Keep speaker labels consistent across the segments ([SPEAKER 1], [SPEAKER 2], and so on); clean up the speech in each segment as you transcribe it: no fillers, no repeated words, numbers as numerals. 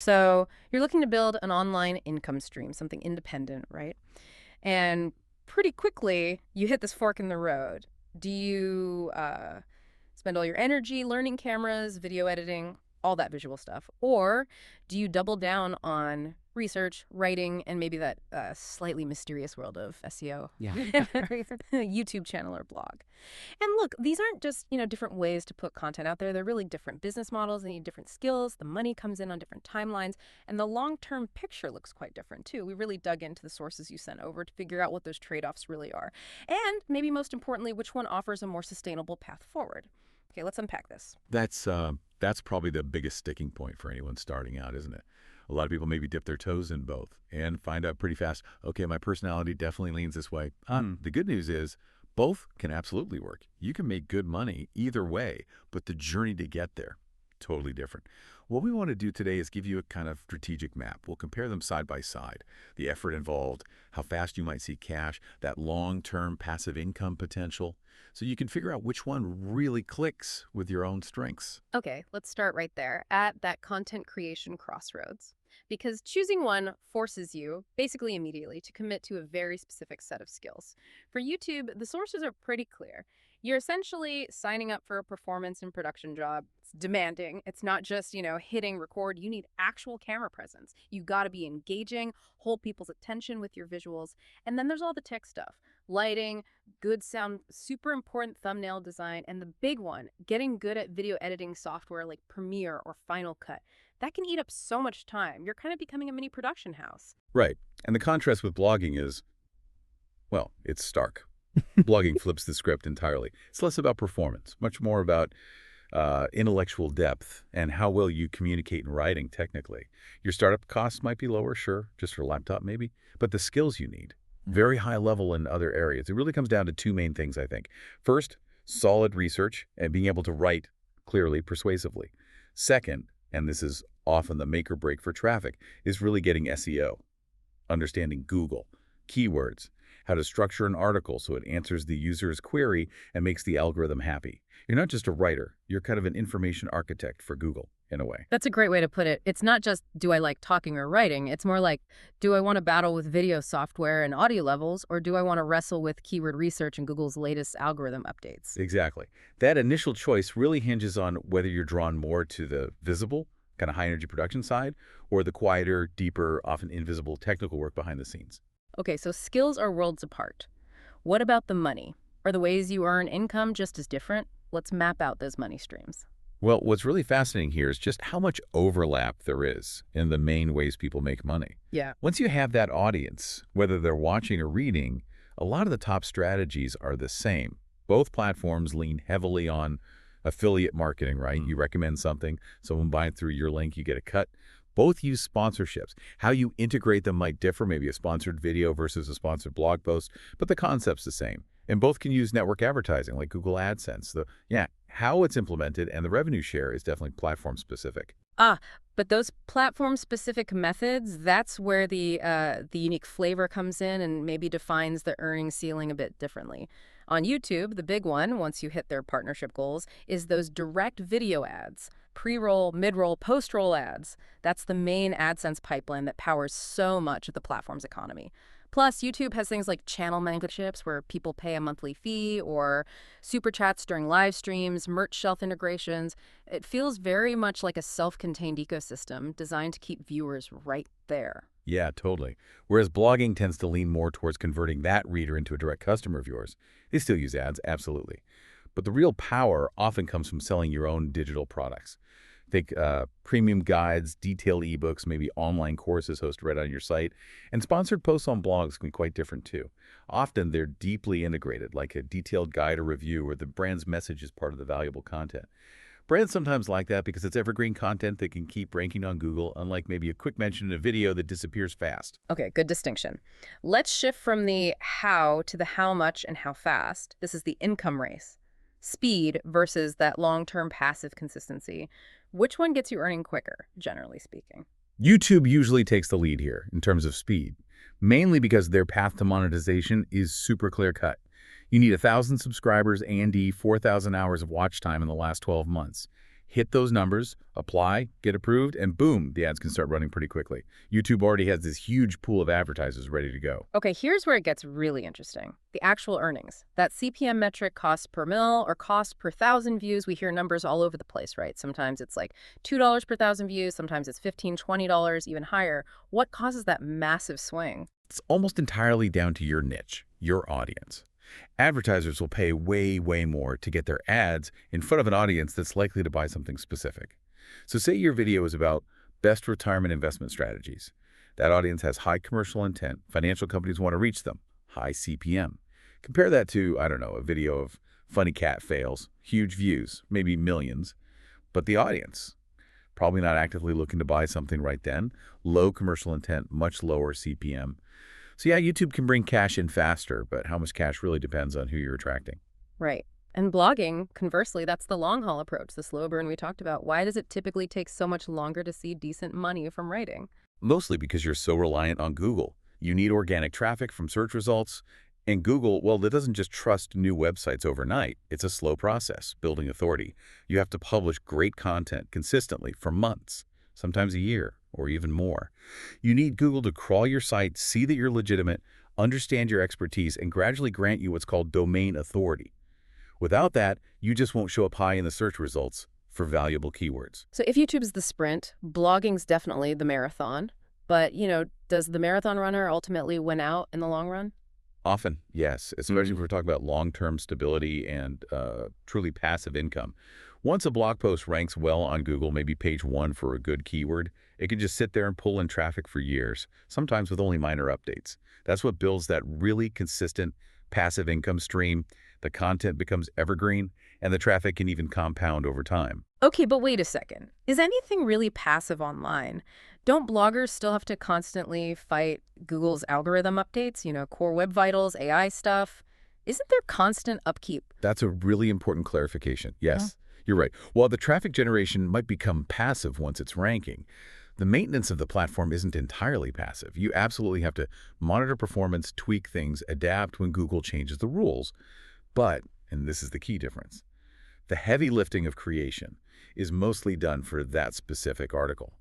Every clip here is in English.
[SPEAKER 1] So you're looking to build an online income stream, something independent, right? And pretty quickly, you hit this fork in the road. Do you spend all your energy learning cameras, video editing, all that visual stuff? Or do you double down on research, writing, and maybe that slightly mysterious world of SEO,
[SPEAKER 2] Yeah.
[SPEAKER 1] YouTube channel or blog? And look, these aren't just, different ways to put content out there. They're really different business models. They need different skills. The money comes in on different timelines. And the long-term picture looks quite different, too. We really dug into the sources you sent over to figure out what those trade-offs really are. And maybe most importantly, which one offers a more sustainable path forward. Okay, let's unpack this.
[SPEAKER 3] That's probably the biggest sticking point for anyone starting out, isn't it? A lot of people maybe dip their toes in both and find out pretty fast, okay, my personality definitely leans this way. The good news is both can absolutely work. You can make good money either way, but the journey to get there, totally different. What we want to do today is give you a kind of strategic map. We'll compare them side by side, the effort involved, how fast you might see cash, that long-term passive income potential, so you can figure out which one really clicks with your own strengths.
[SPEAKER 1] Okay, let's start right there at that content creation crossroads. Because choosing one forces you, basically immediately, to commit to a very specific set of skills. For YouTube, the sources are pretty clear. You're essentially signing up for a performance and production job. It's demanding. It's not just, hitting record. You need actual camera presence. You got to be engaging, hold people's attention with your visuals. And then there's all the tech stuff. Lighting, good sound, super important thumbnail design, and the big one, getting good at video editing software like Premiere or Final Cut. That can eat up so much time. You're kind of becoming a mini production house.
[SPEAKER 3] Right. And the contrast with blogging is, well, it's stark. Blogging flips the script entirely. It's less about performance, much more about intellectual depth and how well you communicate in writing technically. Your startup costs might be lower, sure, just for a laptop maybe, but the skills you need, very high level in other areas. It really comes down to two main things, I think. First, solid research and being able to write clearly, persuasively. Second, and this is often the make or break for traffic, is really getting SEO, understanding Google, keywords, how to structure an article so it answers the user's query and makes the algorithm happy. You're not just a writer, you're kind of an information architect for Google, in a way.
[SPEAKER 1] That's a great way to put it. It's not just, do I like talking or writing? It's more like, do I want to battle with video software and audio levels, or do I want to wrestle with keyword research and Google's latest algorithm updates?
[SPEAKER 3] Exactly. That initial choice really hinges on whether you're drawn more to the visible, kind of high-energy production side, or the quieter, deeper, often invisible technical work behind the scenes.
[SPEAKER 1] Okay, so skills are worlds apart. What about the money? Are the ways you earn income just as different? Let's map out those money streams.
[SPEAKER 3] Well, what's really fascinating here is just how much overlap there is in the main ways people make money.
[SPEAKER 1] Yeah.
[SPEAKER 3] Once you have that audience, whether they're watching or reading, a lot of the top strategies are the same. Both platforms lean heavily on affiliate marketing, right? You recommend something, someone buying through your link, you get a cut. Both use sponsorships. How you integrate them might differ, maybe a sponsored video versus a sponsored blog post, but the concept's the same. And both can use network advertising like Google AdSense. How it's implemented and the revenue share is definitely platform specific.
[SPEAKER 1] But those platform-specific methods, that's where the unique flavor comes in and maybe defines the earning ceiling a bit differently. On YouTube, the big one, once you hit their partnership goals, is those direct video ads. Pre-roll, mid-roll, post-roll ads. That's the main AdSense pipeline that powers so much of the platform's economy. Plus, YouTube has things like channel memberships where people pay a monthly fee, or super chats during live streams, merch shelf integrations. It feels very much like a self-contained ecosystem designed to keep viewers right there.
[SPEAKER 3] Yeah, totally. Whereas blogging tends to lean more towards converting that reader into a direct customer of yours. They still use ads, absolutely. But the real power often comes from selling your own digital products. Think premium guides, detailed ebooks, maybe online courses hosted right on your site, and sponsored posts on blogs can be quite different too. Often they're deeply integrated, like a detailed guide or review where the brand's message is part of the valuable content. Brands sometimes like that because it's evergreen content that can keep ranking on Google, unlike maybe a quick mention in a video that disappears fast.
[SPEAKER 1] Okay, good distinction. Let's shift from the how to the how much and how fast. This is the income race. Speed versus that long-term passive consistency. Which one gets you earning quicker, generally speaking?
[SPEAKER 3] YouTube usually takes the lead here in terms of speed, mainly because their path to monetization is super clear-cut. You need 1,000 subscribers and 4,000 hours of watch time in the last 12 months. Hit those numbers, apply, get approved, and boom, the ads can start running pretty quickly. YouTube already has this huge pool of advertisers ready to go.
[SPEAKER 1] Okay, here's where it gets really interesting. The actual earnings. That CPM metric, cost per mil or cost per thousand views, we hear numbers all over the place, right? Sometimes it's like $2 per thousand views, sometimes it's $15, $20, even higher. What causes that massive swing?
[SPEAKER 3] It's almost entirely down to your niche, your audience. Advertisers will pay way, way more to get their ads in front of an audience that's likely to buy something specific. So say your video is about best retirement investment strategies. That audience has high commercial intent. Financial companies want to reach them. High CPM. Compare that to, I don't know, a video of funny cat fails, huge views, maybe millions. But the audience, probably not actively looking to buy something right then. Low commercial intent, much lower CPM. So yeah, YouTube can bring cash in faster, but how much cash really depends on who you're attracting.
[SPEAKER 1] Right. And blogging, conversely, that's the long haul approach, the slow burn we talked about. Why does it typically take so much longer to see decent money from writing?
[SPEAKER 3] Mostly because you're so reliant on Google. You need organic traffic from search results. And Google, well, it doesn't just trust new websites overnight. It's a slow process, building authority. You have to publish great content consistently for months, sometimes a year, or even more. You need Google to crawl your site, see that you're legitimate, understand your expertise, and gradually grant you what's called domain authority. Without that, you just won't show up high in the search results for valuable keywords.
[SPEAKER 1] So if YouTube's the sprint, blogging's definitely the marathon. But, does the marathon runner ultimately win out in the long run?
[SPEAKER 3] Often, yes, especially if we're talking about long-term stability and truly passive income. Once a blog post ranks well on Google, maybe page 1 for a good keyword, it can just sit there and pull in traffic for years, sometimes with only minor updates. That's what builds that really consistent passive income stream. The content becomes evergreen, and the traffic can even compound over time.
[SPEAKER 1] Okay, but wait a second. Is anything really passive online? Don't bloggers still have to constantly fight Google's algorithm updates, core web vitals, AI stuff? Isn't there constant upkeep?
[SPEAKER 3] That's a really important clarification. Yes, you're right. While the traffic generation might become passive once it's ranking, the maintenance of the platform isn't entirely passive. You absolutely have to monitor performance, tweak things, adapt when Google changes the rules. But, and this is the key difference, the heavy lifting of creation is mostly done for that specific article.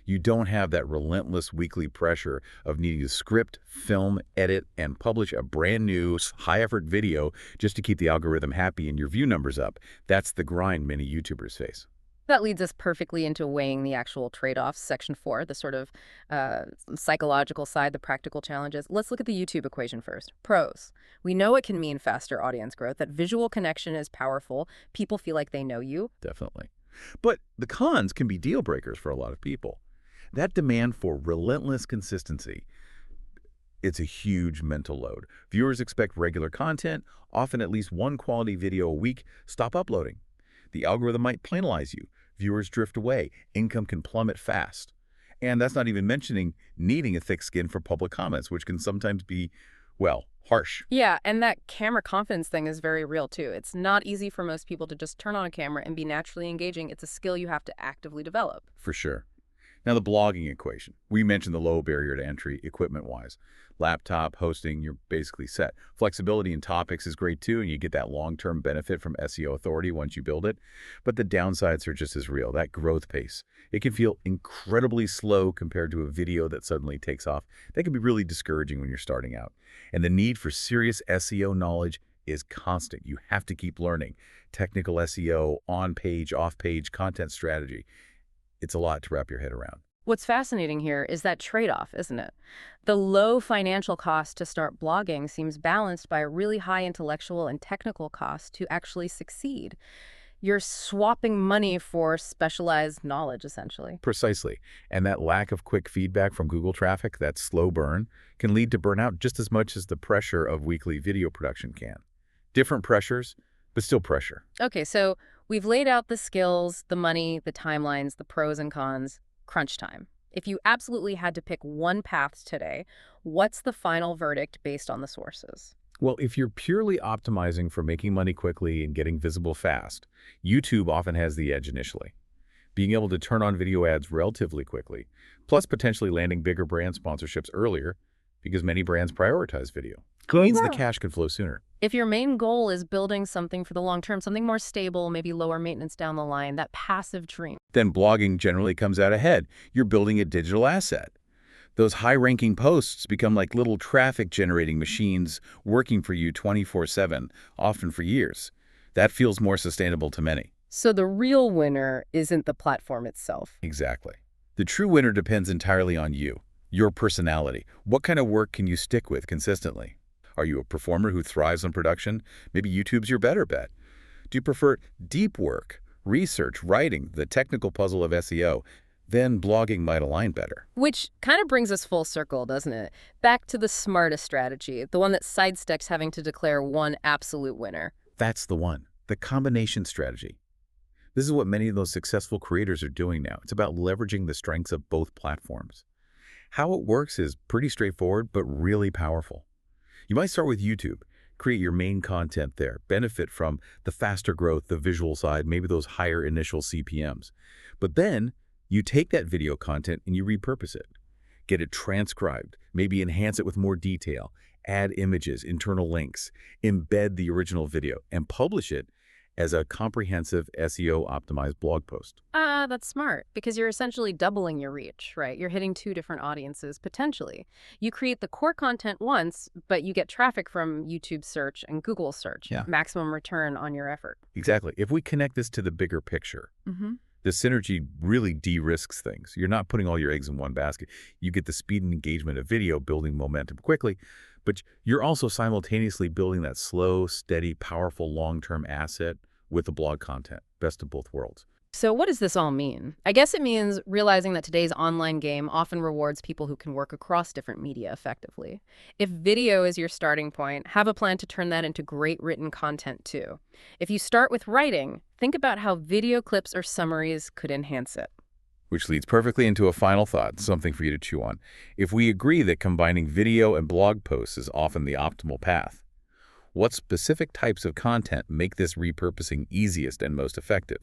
[SPEAKER 3] You don't have that relentless weekly pressure of needing to script, film, edit, and publish a brand new, high-effort video just to keep the algorithm happy and your view numbers up. That's the grind many YouTubers face.
[SPEAKER 1] That leads us perfectly into weighing the actual trade-offs, section 4, the sort of psychological side, the practical challenges. Let's look at the YouTube equation first. Pros. We know it can mean faster audience growth, that visual connection is powerful. People feel like they know you.
[SPEAKER 3] Definitely. But the cons can be deal breakers for a lot of people. That demand for relentless consistency, it's a huge mental load. Viewers expect regular content, often at least one quality video a week. Stop uploading. The algorithm might penalize you. Viewers drift away. Income can plummet fast. And that's not even mentioning needing a thick skin for public comments, which can sometimes be, well, harsh.
[SPEAKER 1] Yeah, and that camera confidence thing is very real, too. It's not easy for most people to just turn on a camera and be naturally engaging. It's a skill you have to actively develop.
[SPEAKER 3] For sure. Now, the blogging equation. We mentioned the low barrier to entry equipment-wise. Laptop, hosting, you're basically set. Flexibility in topics is great too, and you get that long-term benefit from SEO authority once you build it. But the downsides are just as real, that growth pace. It can feel incredibly slow compared to a video that suddenly takes off. That can be really discouraging when you're starting out. And the need for serious SEO knowledge is constant. You have to keep learning. Technical SEO, on-page, off-page, content strategy. It's a lot to wrap your head around.
[SPEAKER 1] What's fascinating here is that trade-off, isn't it? The low financial cost to start blogging seems balanced by a really high intellectual and technical cost to actually succeed. You're swapping money for specialized knowledge, essentially.
[SPEAKER 3] Precisely. And that lack of quick feedback from Google traffic, that slow burn, can lead to burnout just as much as the pressure of weekly video production can. Different pressures, but still pressure.
[SPEAKER 1] Okay, so we've laid out the skills, the money, the timelines, the pros and cons. Crunch time. If you absolutely had to pick one path today, what's the final verdict based on the sources?
[SPEAKER 3] Well, if you're purely optimizing for making money quickly and getting visible fast, YouTube often has the edge initially. Being able to turn on video ads relatively quickly, plus potentially landing bigger brand sponsorships earlier, because many brands prioritize video. Means the
[SPEAKER 1] Yeah.
[SPEAKER 3] cash can flow sooner.
[SPEAKER 1] If your main goal is building something for the long term, something more stable, maybe lower maintenance down the line, that passive dream.
[SPEAKER 3] Then blogging generally comes out ahead. You're building a digital asset. Those high-ranking posts become like little traffic-generating machines working for you 24/7, often for years. That feels more sustainable to many.
[SPEAKER 1] So the real winner isn't the platform itself.
[SPEAKER 3] Exactly. The true winner depends entirely on you, your personality. What kind of work can you stick with consistently? Are you a performer who thrives on production? Maybe YouTube's your better bet. Do you prefer deep work, research, writing, the technical puzzle of SEO? Then blogging might align better.
[SPEAKER 1] Which kind of brings us full circle, doesn't it? Back to the smartest strategy, the one that sidesteps having to declare one absolute winner.
[SPEAKER 3] That's the one, the combination strategy. This is what many of those successful creators are doing now. It's about leveraging the strengths of both platforms. How it works is pretty straightforward, but really powerful. You might start with YouTube. Create your main content there. Benefit from the faster growth, the visual side, maybe those higher initial CPMs. But then you take that video content and you repurpose it. Get it transcribed, maybe enhance it with more detail, add images, internal links, embed the original video, and publish it as a comprehensive SEO-optimized blog post.
[SPEAKER 1] That's smart, because you're essentially doubling your reach, right? You're hitting two different audiences, potentially. You create the core content once, but you get traffic from YouTube search and Google search.
[SPEAKER 3] Yeah.
[SPEAKER 1] Maximum return on your effort.
[SPEAKER 3] Exactly. If we connect this to the bigger picture, the synergy really de-risks things. You're not putting all your eggs in one basket. You get the speed and engagement of video, building momentum quickly, but you're also simultaneously building that slow, steady, powerful long-term asset with the blog content. Best of both worlds.
[SPEAKER 1] So what does this all mean? I guess it means realizing that today's online game often rewards people who can work across different media effectively. If video is your starting point, have a plan to turn that into great written content too. If you start with writing, think about how video clips or summaries could enhance it.
[SPEAKER 3] Which leads perfectly into a final thought, something for you to chew on. If we agree that combining video and blog posts is often the optimal path, what specific types of content make this repurposing easiest and most effective?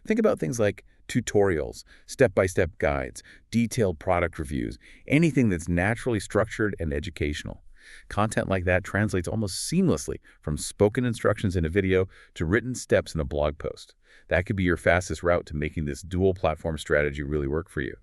[SPEAKER 3] Think about things like tutorials, step-by-step guides, detailed product reviews, anything that's naturally structured and educational. Content like that translates almost seamlessly from spoken instructions in a video to written steps in a blog post. That could be your fastest route to making this dual platform strategy really work for you.